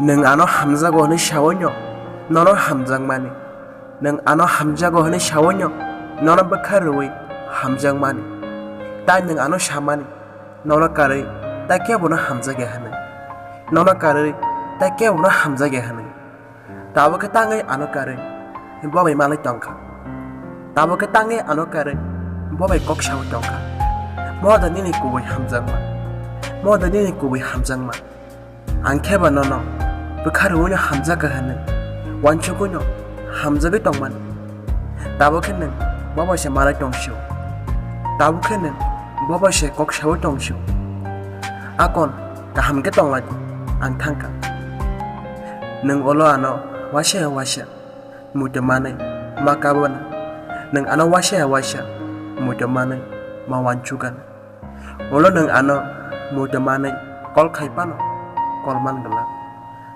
Nung ano hamzago hini shawonyo nono hamjang mani. Nung ano hamzago hini shawonyo nono bakarui hamjang mani. Ta nung ano shamani nono kari ta kebono hamzage hane. Nono kari ta kebono hamzage hane. Tawo ketangai ano kari bobai malai tongka. Tawo ketangai ano kari bobai kok shaw tongka. Moda nini kuwi hamjang ma. Moda nini kuwi hamjang ma. Angkeba nono bekarunyo hamzaga hane. Wanchugunyo hamzaga tongman. Tawo kenen bobai she malai tongshu. Tawo kenen bobai she kok shaw tongshu. Akon kaham ke tonglan ang tangka. Nung olo ano wasya mutemane makabona. Nung ano wasya mutemane mawanchugan. Olo nung ano mutemane kol kaipano kol mangalak.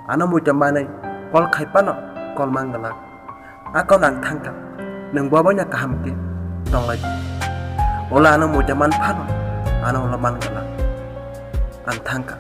Ano mutemane kol kaipano kol mangalak. Akon ang tangka. Nung babanya kaham ke tonglay. Olo ano muteman pano ano lo mangalak. Ang tangka.